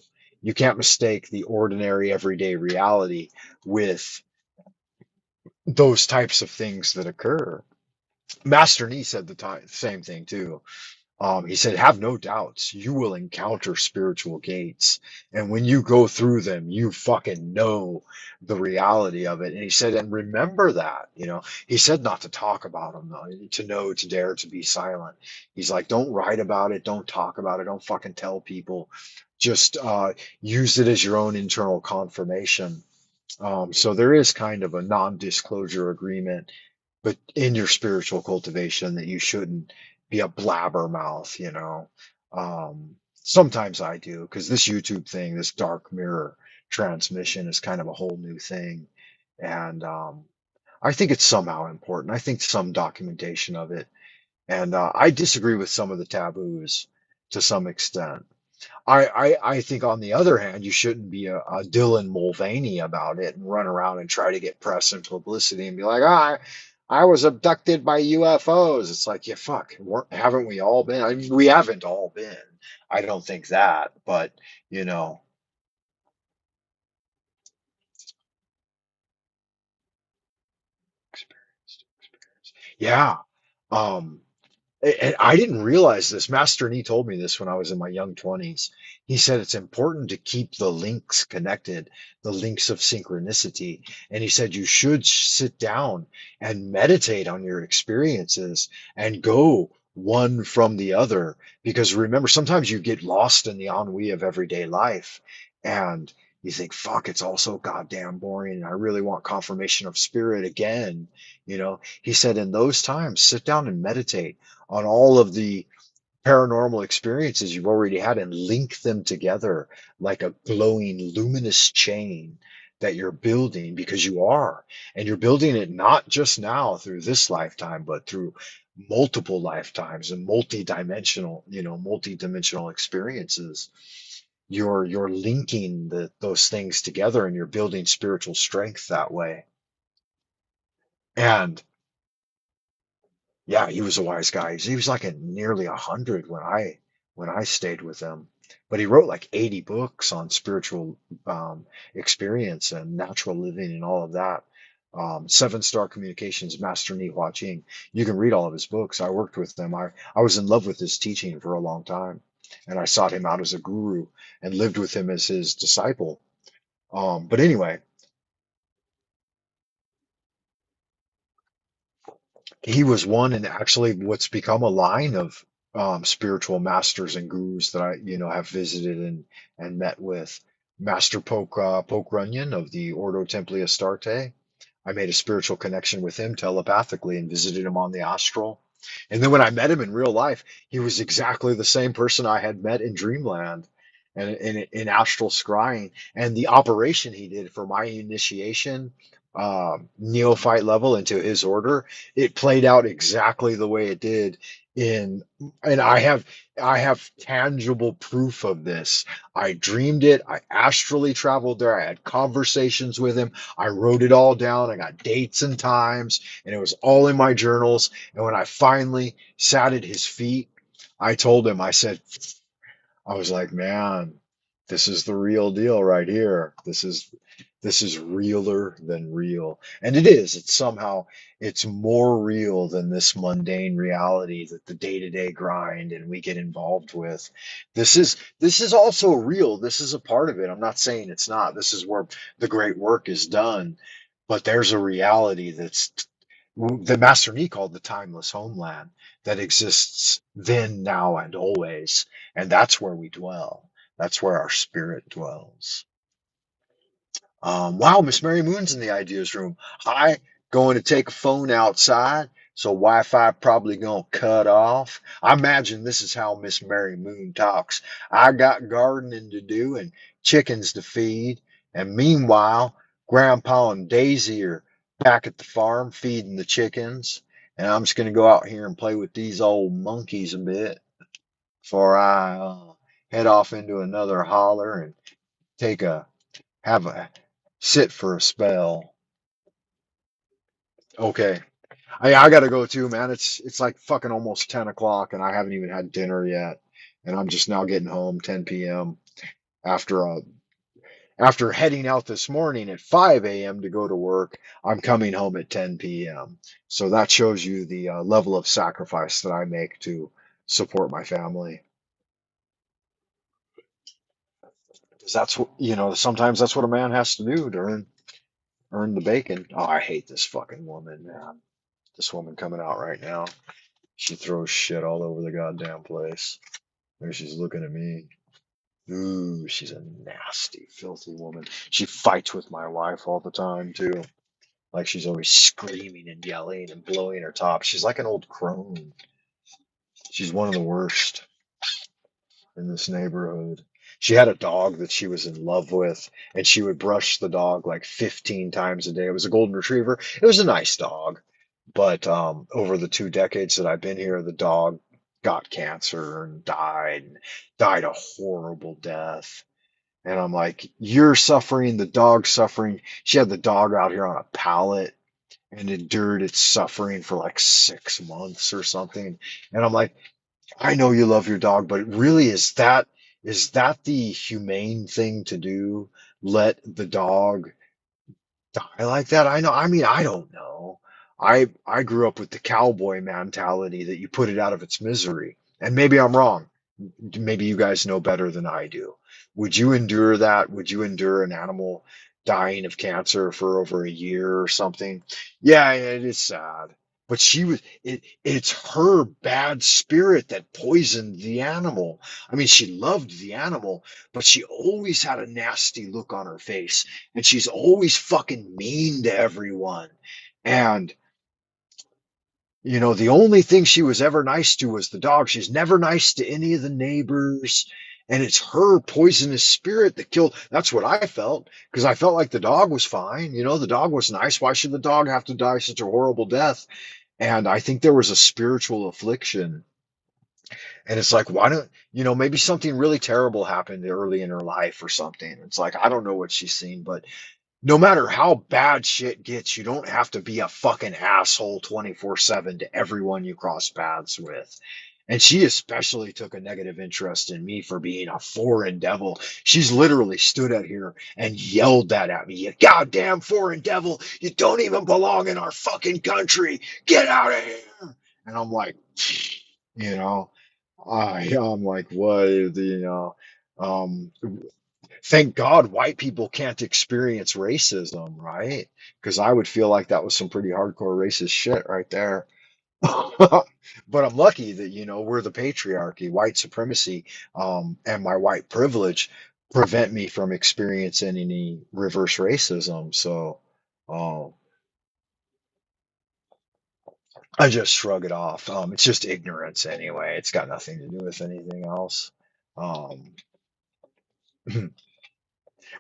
You can't mistake the ordinary, everyday reality with those types of things that occur. Master Nee said same thing too. He said, have no doubts. You will encounter spiritual gates. And when you go through them, you fucking know the reality of it. And he said, and remember that, he said not to talk about them, though, to know, to dare to be silent. He's like, don't write about it. Don't talk about it. Don't fucking tell people. Just use it as your own internal confirmation. So there is kind of a non-disclosure agreement but in your spiritual cultivation that you shouldn't be a blabbermouth. Sometimes I do because this YouTube thing, this dark mirror transmission is kind of a whole new thing. And I think it's somehow important. I think some documentation of it. And I disagree with some of the taboos to some extent. I think on the other hand, you shouldn't be a Dylan Mulvaney about it and run around and try to get press and publicity and be like, I was abducted by UFOs. It's like, yeah, fuck, haven't we all been? I mean, we haven't all been. I don't think that, but you know, yeah. Um, And I didn't realize this. Master Nee told me this when I was in my young 20s. He said it's important to keep the links connected, the links of synchronicity. And he said you should sit down and meditate on your experiences and go one from the other. Because remember, sometimes you get lost in the ennui of everyday life and you think, fuck, it's all so goddamn boring. And I really want confirmation of spirit again. He said, in those times, sit down and meditate on all of the paranormal experiences you've already had and link them together like a glowing luminous chain that you're building because you are. And you're building it not just now through this lifetime, but through multiple lifetimes and multi-dimensional experiences. You're linking those things together and you're building spiritual strength that way. And yeah, he was a wise guy. He was like at nearly 100 when I stayed with him. But he wrote like 80 books on spiritual experience and natural living and all of that. Seven Star Communications, Master Ni Hua Ching. You can read all of his books. I worked with them. I was in love with his teaching for a long time, and I sought him out as a guru and lived with him as his disciple. But anyway, he was one in actually what's become a line of spiritual masters and gurus that I have visited and met with. Master Poke Runyon of the Ordo Templi Astarte. I made a spiritual connection with him telepathically and visited him on the astral. And then when I met him in real life, he was exactly the same person I had met in Dreamland and in astral scrying. And the operation he did for my initiation, neophyte level into his order, it played out exactly the way it did in and I have tangible proof of this. I dreamed it. I astrally traveled there. I had conversations with him. I wrote it all down. I got dates and times, and it was all in my journals. And when I finally sat at his feet, I told him, I said, I was like, man, this is the real deal right here. This is realer than real. And it is. It's somehow it's more real than this mundane reality that the day-to-day grind and we get involved with. This is also real. This is a part of it. I'm not saying it's not. This is where the great work is done. But there's a reality that's the Master Nee called the timeless homeland that exists then, now, and always. And that's where we dwell. That's where our spirit dwells. Wow, Miss Mary Moon's in the ideas room. Hi, going to take a phone outside, so Wi-Fi probably gonna cut off. I imagine this is how Miss Mary Moon talks. I got gardening to do and chickens to feed, and meanwhile, Grandpa and Daisy are back at the farm feeding the chickens, and I'm just gonna go out here and play with these old monkeys a bit before I head off into another holler and take a have a sit for a spell. Okay. I gotta go too, man. It's like fucking almost 10 o'clock and I haven't even had dinner yet. And I'm just now getting home 10 p.m. after after heading out this morning at 5 a.m. to go to work. I'm coming home at 10 p.m. So that shows you the level of sacrifice that I make to support my family. Because that's what, sometimes that's what a man has to do to earn the bacon. Oh, I hate this fucking woman, man. This woman coming out right now. She throws shit all over the goddamn place. There she's looking at me. Ooh, she's a nasty, filthy woman. She fights with my wife all the time too. Like she's always screaming and yelling and blowing her top. She's like an old crone. She's one of the worst in this neighborhood. She had a dog that she was in love with, and she would brush the dog like 15 times a day. It was a golden retriever. It was a nice dog, but over the 2 decades that I've been here, the dog got cancer and died a horrible death. And I'm like, you're suffering, the dog's suffering. She had the dog out here on a pallet and endured its suffering for like 6 months or something. And I'm like, I know you love your dog, but really is that the humane thing to do? Let the dog die like that? I know. I mean, I don't know. I grew up with the cowboy mentality that you put it out of its misery. And maybe I'm wrong. Maybe you guys know better than I do. Would you endure that? Would you endure an animal dying of cancer for over a year or something? Yeah, it is sad. But it's her bad spirit that poisoned the animal. I mean, she loved the animal, but she always had a nasty look on her face, and she's always fucking mean to everyone. And the only thing she was ever nice to was the dog. She's never nice to any of the neighbors. And it's her poisonous spirit that killed. That's what I felt, because I felt like the dog was fine. The dog was nice. Why should the dog have to die such a horrible death? And I think there was a spiritual affliction. And it's like, why don't, maybe something really terrible happened early in her life or something. It's like, I don't know what she's seen, but no matter how bad shit gets, you don't have to be a fucking asshole 24/7 to everyone you cross paths with. And she especially took a negative interest in me for being a foreign devil. She's literally stood out here and yelled that at me. You goddamn foreign devil. You don't even belong in our fucking country. Get out of here. And I'm like, you know, I'm like, what, um, thank God white people can't experience racism, right? Because I would feel like that was some pretty hardcore racist shit right there. But I'm lucky that, we're the patriarchy, white supremacy, and my white privilege prevent me from experiencing any reverse racism. So, um, I just shrug it off. It's just ignorance anyway. It's got nothing to do with anything else. Um,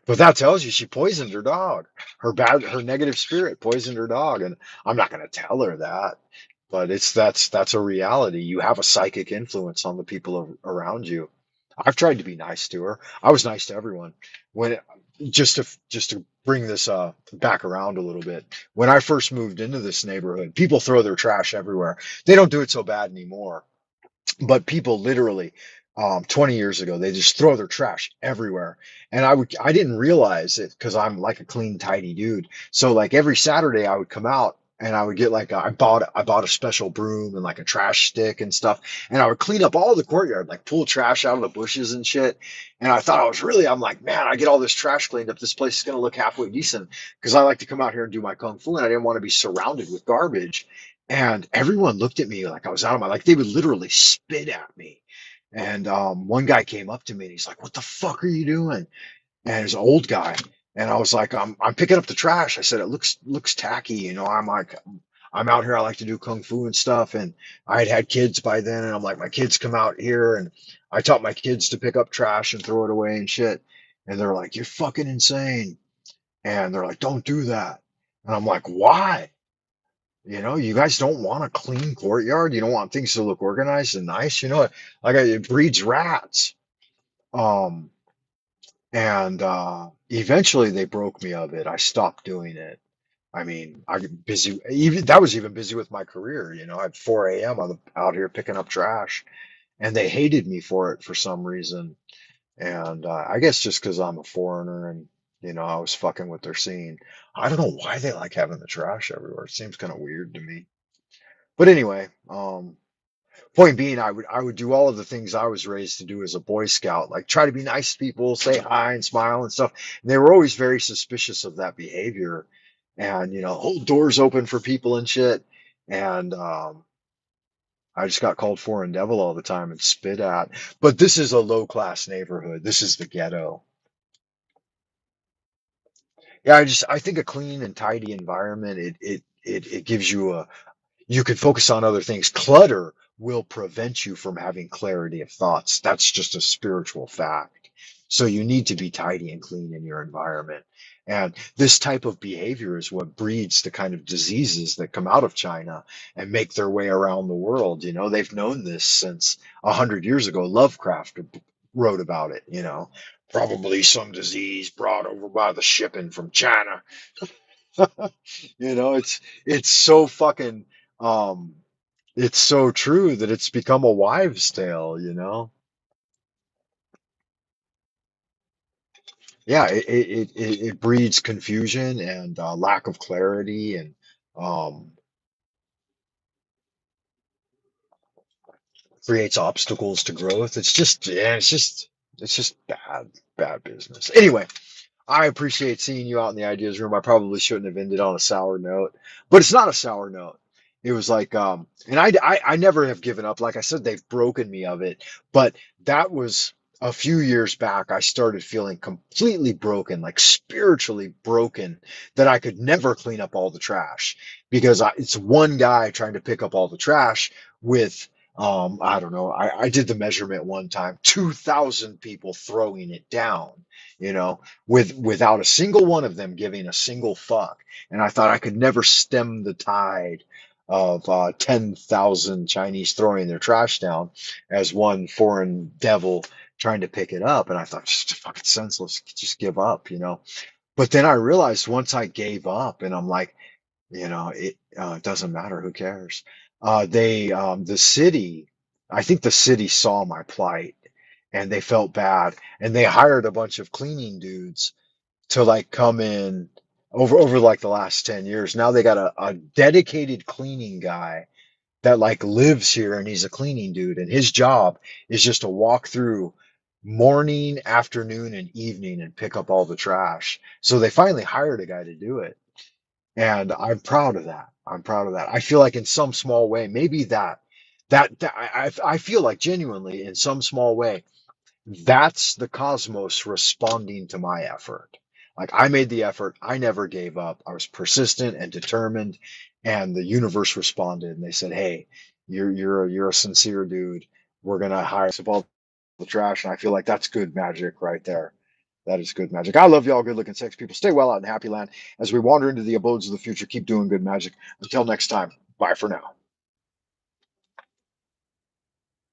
But that tells you she poisoned her dog. Her negative spirit poisoned her dog, and I'm not going to tell her that. but that's a reality. You have a psychic influence on the people around you. I've tried to be nice to her. I was nice to everyone. When just to bring this back around a little bit, when I first moved into this neighborhood, people throw their trash everywhere. They don't do it so bad anymore, but people literally 20 years ago, they just throw their trash everywhere. And I didn't realize it because I'm like a clean tidy dude. So like every Saturday I would come out and I would get like I bought a special broom and like a trash stick and stuff, and I would clean up all the courtyard, like pull trash out of the bushes and shit. And I thought I'm like, man, I get all this trash cleaned up, this place is going to look halfway decent, because I like to come out here and do my kung fu, and I didn't want to be surrounded with garbage. And everyone looked at me like I was out of my, like they would literally spit at me. And one guy came up to me and he's like, "What the fuck are you doing?" And he's an old guy. And I was like, I'm picking up the trash. I said, "It looks tacky, you know." I'm like, I'm out here. I like to do kung fu and stuff. And I had kids by then, and I'm like, my kids come out here, and I taught my kids to pick up trash and throw it away and shit. And they're like, "You're fucking insane." And they're like, "Don't do that." And I'm like, "Why?" You know, you guys don't want a clean courtyard. You don't want things to look organized and nice. You know, like it breeds rats. Um, and eventually they broke me of it. I stopped doing it. I mean, I get busy. Even that was even busy with my career. You know, at 4 a.m. I'm out here picking up trash, and they hated me for it for some reason. And I guess just because I'm a foreigner and I was fucking with their scene. I don't know why they like having the trash everywhere. It seems kind of weird to me. But anyway, point being, I would do all of the things I was raised to do as a Boy Scout, like try to be nice to people, say hi and smile and stuff. And they were always very suspicious of that behavior, and hold doors open for people and shit. And I just got called foreign devil all the time and spit at. But this is a low class neighborhood. This is the ghetto. Yeah, I think a clean and tidy environment, it gives you a, you can focus on other things. Clutter will prevent you from having clarity of thoughts. That's just a spiritual fact. So you need to be tidy and clean in your environment. And this type of behavior is what breeds the kind of diseases that come out of China and make their way around the world. They've known this since 100 years ago. Lovecraft wrote about it, probably some disease brought over by the shipping from China. It's so fucking um it's so true that it's become a wives' tale. Yeah, it breeds confusion and lack of clarity, and um creates obstacles to growth. It's just, yeah, it's just bad business. Anyway, I appreciate seeing you out in the ideas room. I probably shouldn't have ended on a sour note, but it's not a sour note. It was like, and I never have given up. Like I said, they've broken me of it, but that was a few years back. I started feeling completely broken, like spiritually broken, that I could never clean up all the trash because it's one guy trying to pick up all the trash with, I don't know. I did the measurement one time, 2,000 people throwing it down. You know, without a single one of them giving a single fuck. And I thought I could never stem the tide of 10,000 Chinese throwing their trash down as one foreign devil trying to pick it up. And I thought, just fucking senseless, just give up. But then I realized once I gave up, and I'm like, it doesn't matter, who cares? The city, I think the city saw my plight and they felt bad, and they hired a bunch of cleaning dudes to like come in over like the last 10 years. Now they got a dedicated cleaning guy that like lives here, and he's a cleaning dude, and his job is just to walk through morning, afternoon, and evening and pick up all the trash. So they finally hired a guy to do it. And I'm proud of that. I'm proud of that. I feel like in some small way, maybe that I feel like genuinely in some small way, that's the cosmos responding to my effort. Like I made the effort, I never gave up. I was persistent and determined, and the universe responded, and they said, "Hey, you're a sincere dude. We're gonna hire some all the trash." And I feel like that's good magic right there. That is good magic. I love y'all, good looking sex people. Stay well out in happy land as we wander into the abodes of the future. Keep doing good magic. Until next time, bye for now.